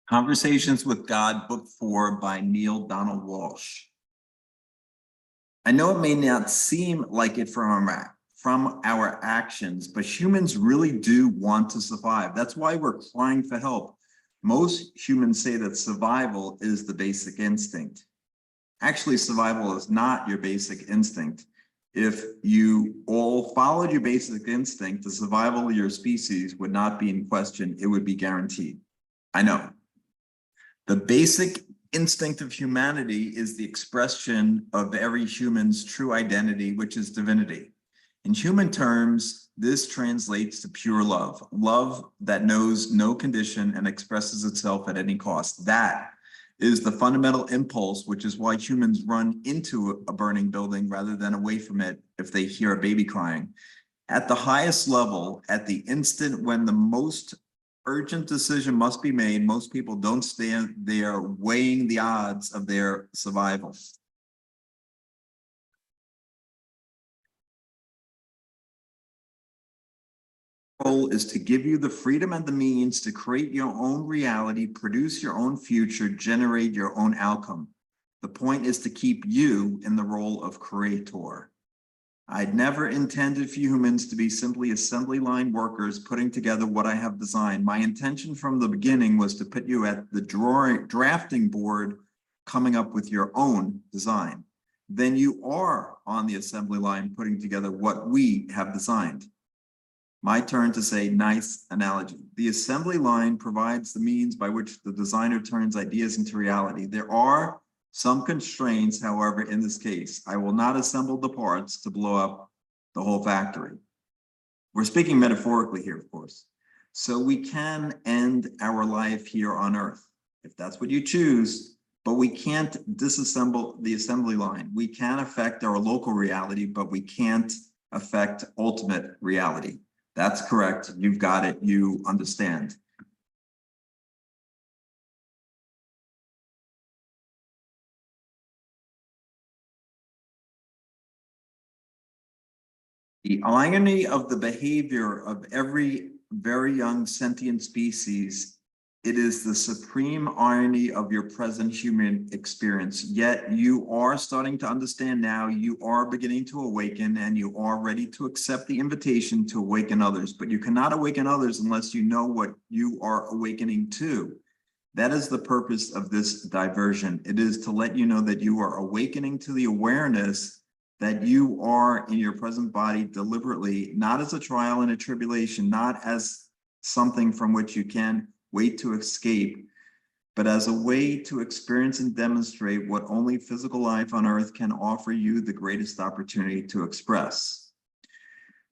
Conversations with God, Book 4 by Neil Donald Walsh. I know it may not seem like it from our actions, but humans really do want to survive. That's why we're crying for help. Most humans say that survival is the basic instinct. Actually, survival is not your basic instinct. If you all followed your basic instinct, the survival of your species would not be in question. It would be guaranteed. I know. The basic instinct of humanity is the expression of every human's true identity, which is divinity. In human terms, this translates to pure love, love that knows no condition and expresses itself at any cost. That is the fundamental impulse, which is why humans run into a burning building rather than away from it if they hear a baby crying. At the highest level, at the instant when the most urgent decision must be made, most people don't stand there weighing the odds of their survival. Goal is to give you the freedom and the means to create your own reality, produce your own future, generate your own outcome. The point is to keep you in the role of creator. I'd never intended for humans to be simply assembly line workers putting together what I have designed. My intention from the beginning was to put you at the drafting board, coming up with your own design. Then you are on the assembly line putting together what we have designed. My turn to say nice analogy. The assembly line provides the means by which the designer turns ideas into reality. There are some constraints, however, in this case. I will not assemble the parts to blow up the whole factory. We're speaking metaphorically here, of course. So we can end our life here on Earth, if that's what you choose, but we can't disassemble the assembly line. We can affect our local reality, but we can't affect ultimate reality. That's correct. You've got it. You understand. The irony of the behavior of every very young sentient species, it is the supreme irony of your present human experience. Yet you are starting to understand now, you are beginning to awaken and you are ready to accept the invitation to awaken others. But you cannot awaken others unless you know what you are awakening to. That is the purpose of this diversion. It is to let you know that you are awakening to the awareness that you are in your present body deliberately, not as a trial and a tribulation, not as something from which you can wait to escape, but as a way to experience and demonstrate what only physical life on earth can offer you the greatest opportunity to express.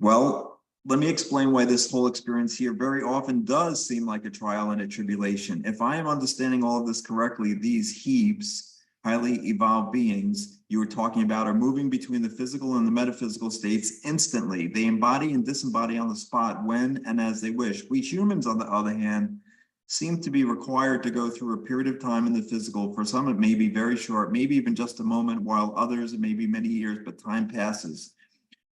Well, let me explain why this whole experience here very often does seem like a trial and a tribulation. If I am understanding all of this correctly, these Hebes, highly evolved beings you were talking about, are moving between the physical and the metaphysical states instantly. They embody and disembody on the spot when and as they wish. We humans, on the other hand, seem to be required to go through a period of time in the physical. For some, it may be very short, maybe even just a moment, while others, it may be many years, but time passes.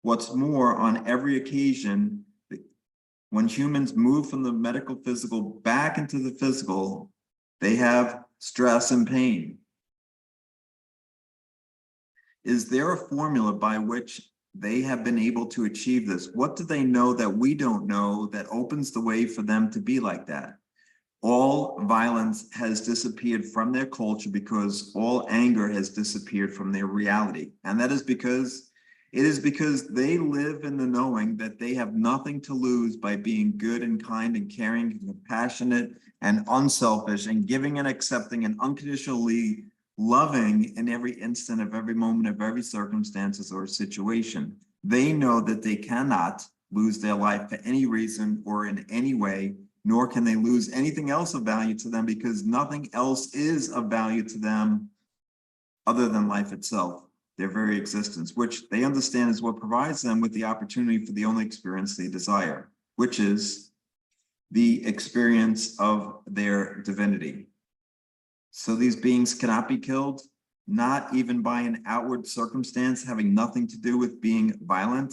What's more, on every occasion, when humans move from the medical physical back into the physical, they have stress and pain. Is there a formula by which they have been able to achieve this? What do they know that we don't know that opens the way for them to be like that? All violence has disappeared from their culture because all anger has disappeared from their reality. And that is because they live in the knowing that they have nothing to lose by being good and kind and caring and compassionate and unselfish and giving and accepting and unconditionally loving in every instant of every moment of every circumstances or situation. They know that they cannot lose their life for any reason or in any way, nor can they lose anything else of value to them, because nothing else is of value to them other than life itself, their very existence, which they understand is what provides them with the opportunity for the only experience they desire, which is the experience of their divinity. So these beings cannot be killed, not even by an outward circumstance having nothing to do with being violent.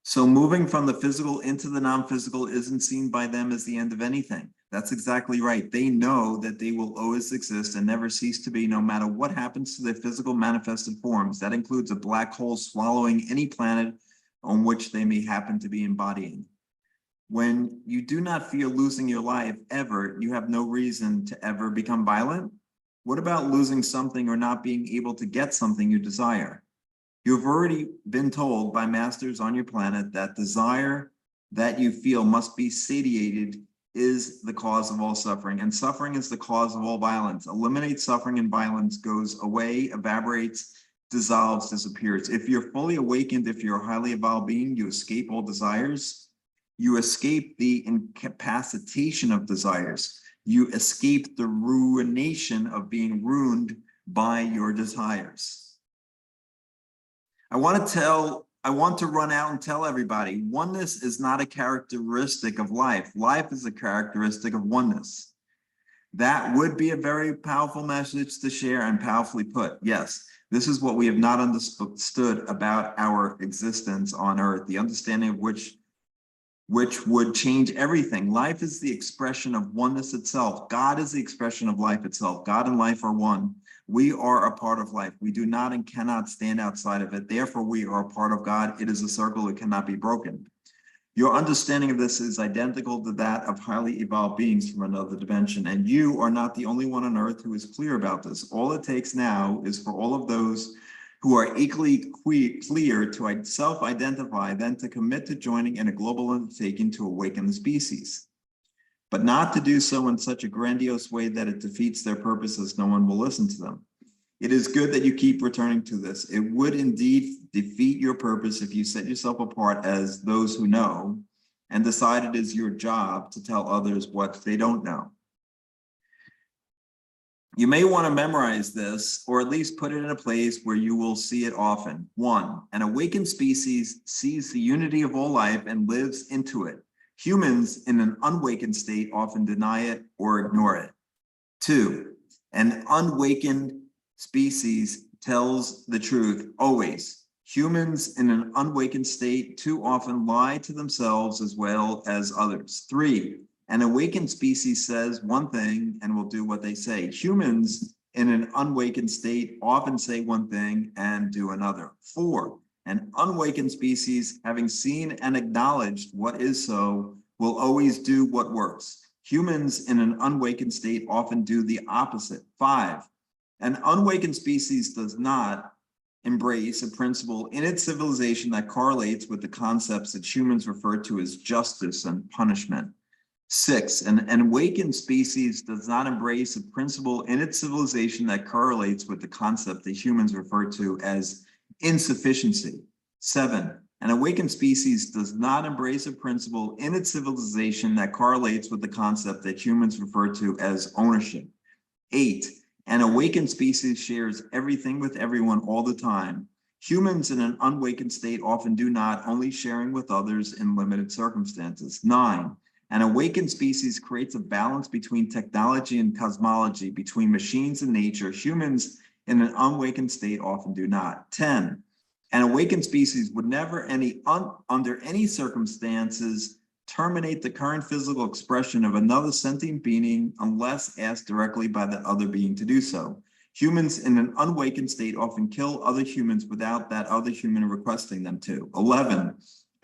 So moving from the physical into the non-physical isn't seen by them as the end of anything. That's exactly right. They know that they will always exist and never cease to be, no matter what happens to their physical manifested forms. That includes a black hole swallowing any planet on which they may happen to be embodying. When you do not fear losing your life ever, you have no reason to ever become violent. What about losing something or not being able to get something you desire? You've already been told by masters on your planet that desire that you feel must be satiated is the cause of all suffering, and suffering is the cause of all violence. Eliminate suffering and violence goes away, evaporates, dissolves, disappears. If you're fully awakened, if you're a highly evolved being, you escape all desires. You escape the incapacitation of desires. You escape the ruination of being ruined by your desires. I want to run out and tell everybody, oneness is not a characteristic of life. Life is a characteristic of oneness. That would be a very powerful message to share and powerfully put. Yes, this is what we have not understood about our existence on earth, the understanding of which would change everything. Life is the expression of oneness itself. God is the expression of life itself. God and life are one. We are a part of life. We do not and cannot stand outside of it. Therefore, we are a part of God. It is a circle that cannot be broken. Your understanding of this is identical to that of highly evolved beings from another dimension. And you are not the only one on earth who is clear about this. All it takes now is for all of those who are equally clear to self-identify, then to commit to joining in a global undertaking to awaken the species, but not to do so in such a grandiose way that it defeats their purpose, as no one will listen to them. It is good that you keep returning to this. It would indeed defeat your purpose if you set yourself apart as those who know and decide it is your job to tell others what they don't know. You may want to memorize this, or at least put it in a place where you will see it often. 1, an awakened species sees the unity of all life and lives into it. Humans in an unawakened state often deny it or ignore it. 2, an unawakened species tells the truth always. Humans in an unawakened state too often lie to themselves as well as others. 3, an awakened species says one thing and will do what they say. Humans in an unawakened state often say one thing and do another. 4, an unawakened species, having seen and acknowledged what is so, will always do what works. Humans in an unawakened state often do the opposite. 5, an unawakened species does not embrace a principle in its civilization that correlates with the concepts that humans refer to as justice and punishment. 6, an awakened species does not embrace a principle in its civilization that correlates with the concept that humans refer to as insufficiency. 7, an awakened species does not embrace a principle in its civilization that correlates with the concept that humans refer to as ownership. 8, an awakened species shares everything with everyone all the time. Humans in an unawakened state often do not, only sharing with others in limited circumstances. 9, an awakened species creates a balance between technology and cosmology, between machines and nature. Humans in an unawakened state often do not. 10, an awakened species would never under any circumstances terminate the current physical expression of another sentient being unless asked directly by the other being to do so. Humans in an unawakened state often kill other humans without that other human requesting them to. 11,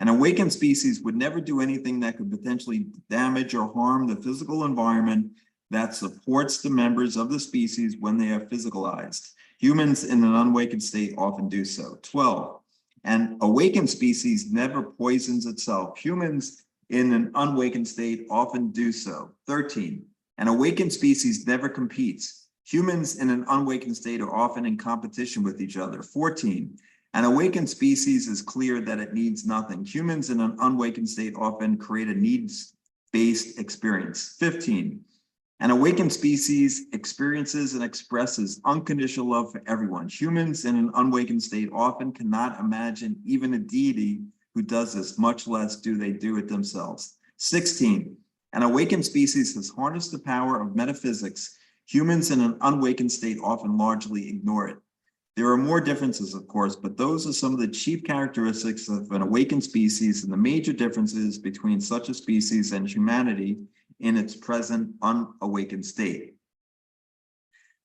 an awakened species would never do anything that could potentially damage or harm the physical environment that supports the members of the species when they are physicalized. Humans in an unawakened state often do so. 12, an awakened species never poisons itself. Humans in an unawakened state often do so. 13, an awakened species never competes. Humans in an unawakened state are often in competition with each other. 14, an awakened species is clear that it needs nothing. Humans in an unawakened state often create a needs-based experience. 15, an awakened species experiences and expresses unconditional love for everyone. Humans in an unawakened state often cannot imagine even a deity who does this, much less do they do it themselves. 16, an awakened species has harnessed the power of metaphysics. Humans in an unawakened state often largely ignore it. There are more differences, of course, but those are some of the chief characteristics of an awakened species and the major differences between such a species and humanity in its present unawakened state.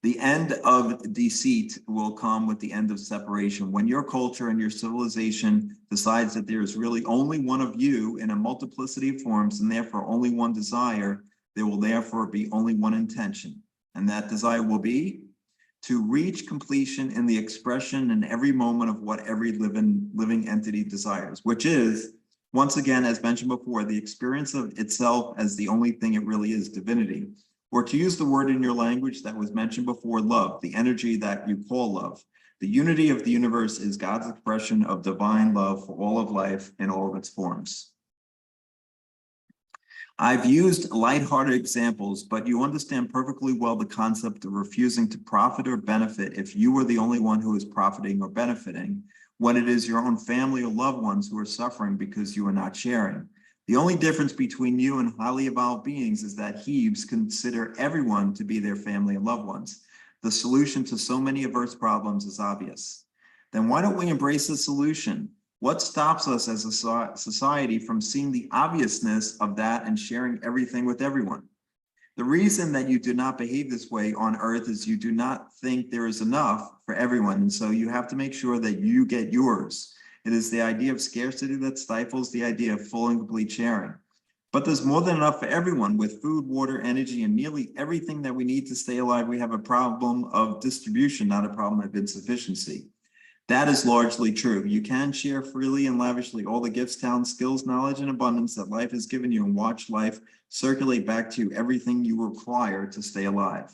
The end of deceit will come with the end of separation. When your culture and your civilization decides that there is really only one of you in a multiplicity of forms and therefore only one desire, there will therefore be only one intention. And that desire will be to reach completion in the expression in every moment of what every living entity desires, which is, once again, as mentioned before, the experience of itself as the only thing it really is, divinity. Or to use the word in your language that was mentioned before, love, the energy that you call love. The unity of the universe is God's expression of divine love for all of life in all of its forms. I've used lighthearted examples, but you understand perfectly well the concept of refusing to profit or benefit if you are the only one who is profiting or benefiting, when it is your own family or loved ones who are suffering because you are not sharing. The only difference between you and highly evolved beings is that Hebes consider everyone to be their family and loved ones. The solution to so many of Earth's problems is obvious. Then why don't we embrace the solution? What stops us as a society from seeing the obviousness of that and sharing everything with everyone? The reason that you do not behave this way on Earth is you do not think there is enough for everyone, and so you have to make sure that you get yours. It is the idea of scarcity that stifles the idea of full and complete sharing. But there's more than enough for everyone. With food, water, energy, and nearly everything that we need to stay alive, we have a problem of distribution, not a problem of insufficiency. That is largely true. You can share freely and lavishly all the gifts, talents, skills, knowledge, and abundance that life has given you and watch life circulate back to you everything you require to stay alive.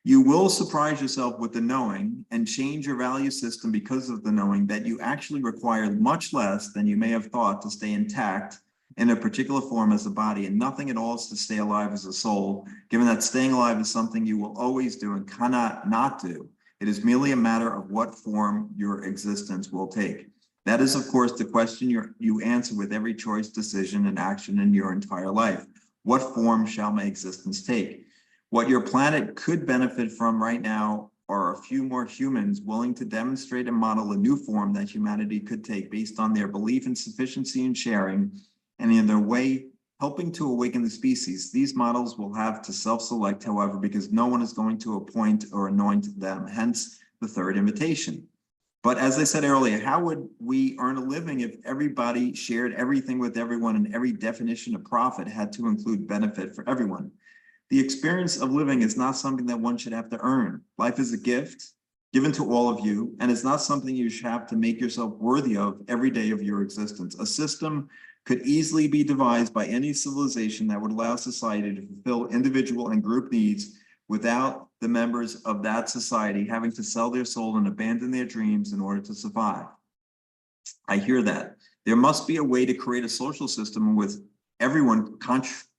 You will surprise yourself with the knowing and change your value system because of the knowing that you actually require much less than you may have thought to stay intact in a particular form as a body, and nothing at all is to stay alive as a soul, given that staying alive is something you will always do and cannot not do. It is merely a matter of what form your existence will take. That is, of course, the question you answer with every choice, decision, and action in your entire life. What form shall my existence take? What your planet could benefit from right now are a few more humans willing to demonstrate and model a new form that humanity could take based on their belief in sufficiency and sharing, and in their way helping to awaken the species. These models will have to self-select, however, because no one is going to appoint or anoint them, hence the third invitation. But as I said earlier, how would we earn a living if everybody shared everything with everyone and every definition of profit had to include benefit for everyone? The experience of living is not something that one should have to earn. Life is a gift given to all of you, and it's not something you should have to make yourself worthy of every day of your existence. A system could easily be devised by any civilization that would allow society to fulfill individual and group needs without the members of that society having to sell their soul and abandon their dreams in order to survive. I hear that. There must be a way to create a social system with everyone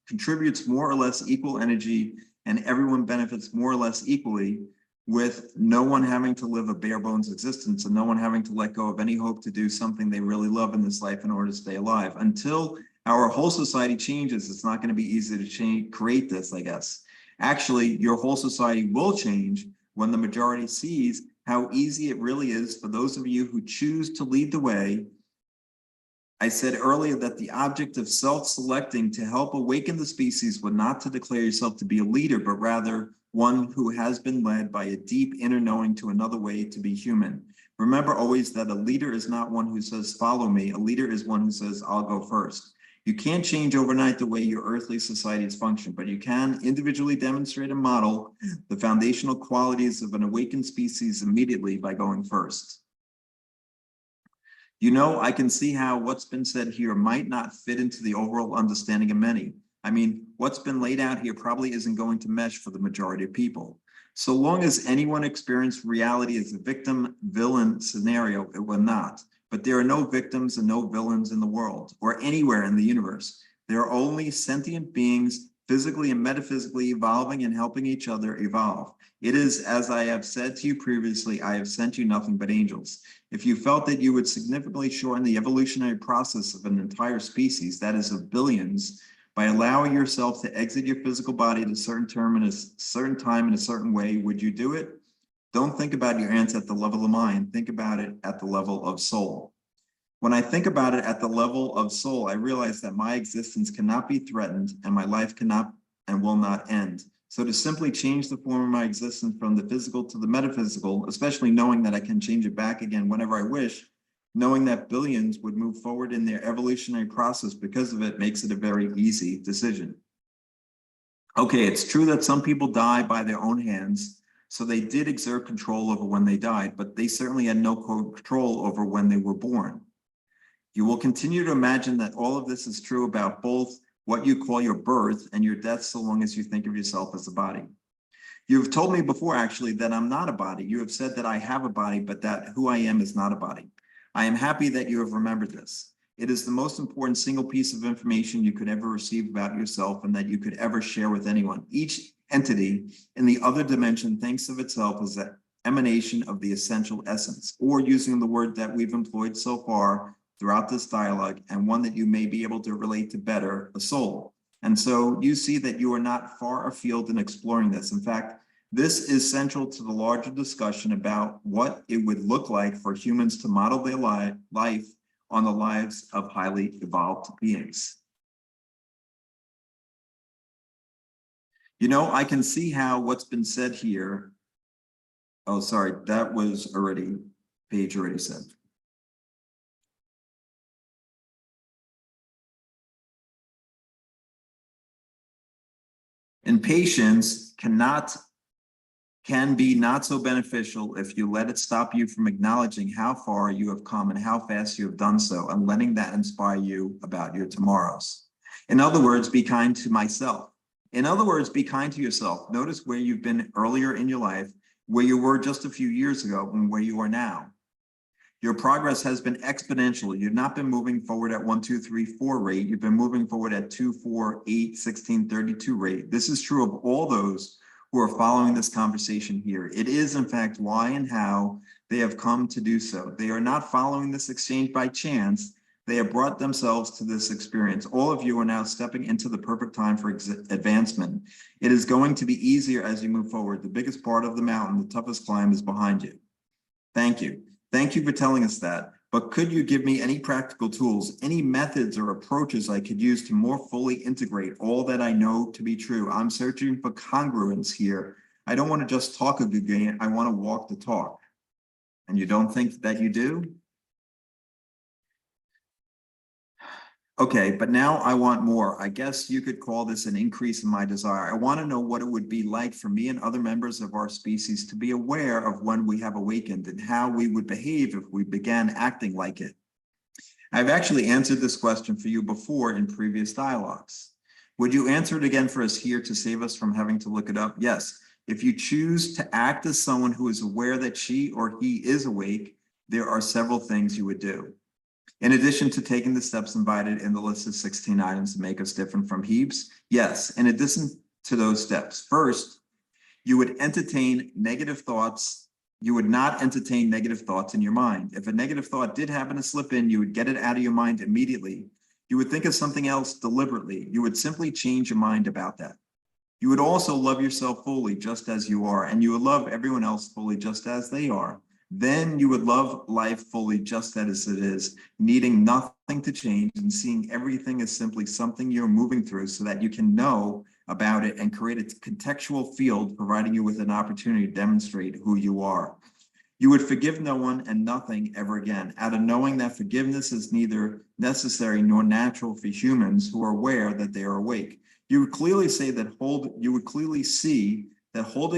contributes more or less equal energy and everyone benefits more or less equally, with no one having to live a bare bones existence and no one having to let go of any hope to do something they really love in this life in order to stay alive. Until our whole society changes, it's not going to be easy to create this, I guess. Actually, your whole society will change when the majority sees how easy it really is for those of you who choose to lead the way. I said earlier that the object of self-selecting to help awaken the species was not to declare yourself to be a leader, but rather one who has been led by a deep inner knowing to another way to be human. Remember always that a leader is not one who says, follow me. A leader is one who says, I'll go first. You can't change overnight the way your earthly societies function, but you can individually demonstrate and model the foundational qualities of an awakened species immediately by going first. You know, I can see how what's been said here might not fit into the overall understanding of many. I mean, what's been laid out here probably isn't going to mesh for the majority of people. So long as anyone experienced reality as a victim-villain scenario, it will not. But there are no victims and no villains in the world or anywhere in the universe. There are only sentient beings physically and metaphysically evolving and helping each other evolve. It is, as I have said to you previously, I have sent you nothing but angels. If you felt that you would significantly shorten the evolutionary process of an entire species, that is of billions, by allowing yourself to exit your physical body at a certain time in a certain way, would you do it? Don't think about your ants at the level of mind. Think about it at the level of soul. When I think about it at the level of soul, I realize that my existence cannot be threatened and my life cannot and will not end. So to simply change the form of my existence from the physical to the metaphysical, especially knowing that I can change it back again whenever I wish, knowing that billions would move forward in their evolutionary process because of it, makes it a very easy decision. Okay, it's true that some people die by their own hands, so they did exert control over when they died, but they certainly had no control over when they were born. You will continue to imagine that all of this is true about both what you call your birth and your death, so long as you think of yourself as a body. You've told me before, actually, that I'm not a body. You have said that I have a body, but that who I am is not a body. I am happy that you have remembered this. It is the most important single piece of information you could ever receive about yourself and that you could ever share with anyone. Each entity in the other dimension thinks of itself as an emanation of the essential essence, or using the word that we've employed so far throughout this dialogue, and one that you may be able to relate to better, a soul. And so you see that you are not far afield in exploring this. In fact, this is central to the larger discussion about what it would look like for humans to model their life on the lives of highly evolved beings. You know, I can see how what's been said here. Oh, sorry, that was already, Paige already said. And patience can be not so beneficial if you let it stop you from acknowledging how far you have come and how fast you have done so, and letting that inspire you about your tomorrows. In other words, be kind to myself. In other words, be kind to yourself. Notice where you've been earlier in your life, where you were just a few years ago, and where you are now. Your progress has been exponential. You've not been moving forward at 1, 2, 3, 4 rate. You've been moving forward at 2, 4, 8, 16, 32 rate. This is true of all those who are following this conversation here. It is, in fact, why and how they have come to do so. They are not following this exchange by chance. They have brought themselves to this experience. All of you are now stepping into the perfect time for advancement. It is going to be easier as you move forward. The biggest part of the mountain, the toughest climb, is behind you. Thank you. Thank you for telling us that. But could you give me any practical tools, any methods or approaches I could use to more fully integrate all that I know to be true? I'm searching for congruence here. I don't want to just talk a good game. I want to walk the talk. And you don't think that you do? Okay, but now I want more. I guess you could call this an increase in my desire. I want to know what it would be like for me and other members of our species to be aware of when we have awakened and how we would behave if we began acting like it. I've actually answered this question for you before in previous dialogues. Would you answer it again for us here to save us from having to look it up? Yes. If you choose to act as someone who is aware that she or he is awake, there are several things you would do. In addition to taking the steps invited in the list of 16 items to make us different from heaps, yes, in addition to those steps, first, you would entertain negative thoughts. You would not entertain negative thoughts in your mind. If a negative thought did happen to slip in, you would get it out of your mind immediately. You would think of something else deliberately. You would simply change your mind about that. You would also love yourself fully just as you are, and you would love everyone else fully just as they are. Then you would love life fully just as it is, needing nothing to change and seeing everything as simply something you're moving through so that you can know about it and create a contextual field, providing you with an opportunity to demonstrate who you are. You would forgive no one and nothing ever again, out of knowing that forgiveness is neither necessary nor natural for humans who are aware that they are awake. You would clearly see that holding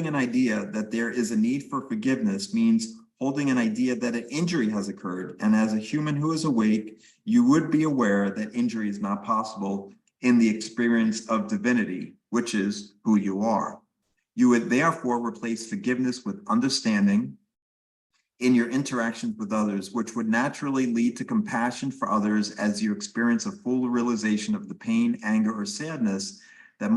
an idea that there is a need for forgiveness means holding an idea that an injury has occurred. And as a human who is awake, you would be aware that injury is not possible in the experience of divinity, which is who you are. You would therefore replace forgiveness with understanding in your interactions with others, which would naturally lead to compassion for others as you experience a full realization of the pain, anger, or sadness that they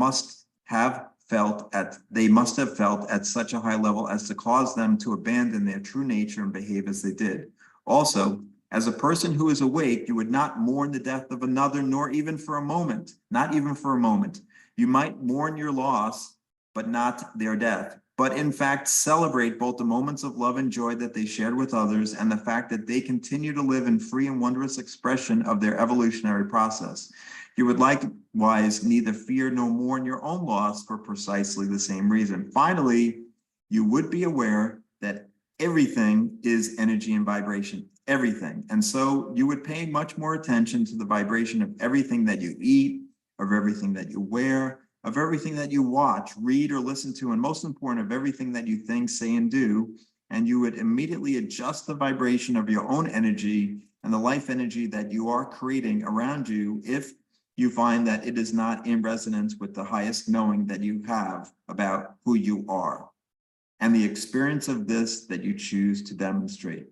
must have felt at such a high level as to cause them to abandon their true nature and behave as they did. Also, as a person who is awake, you would not mourn the death of another, nor even for a moment, not even for a moment. You might mourn your loss, but not their death. but in fact celebrate both the moments of love and joy that they shared with others and the fact that they continue to live in free and wondrous expression of their evolutionary process. You would likewise neither fear nor mourn your own loss for precisely the same reason. Finally, you would be aware that everything is energy and vibration, everything. And so you would pay much more attention to the vibration of everything that you eat, of everything that you wear, of everything that you watch, read, or listen to, and most important, of everything that you think, say, and do. And you would immediately adjust the vibration of your own energy and the life energy that you are creating around you if you find that it is not in resonance with the highest knowing that you have about who you are and the experience of this that you choose to demonstrate.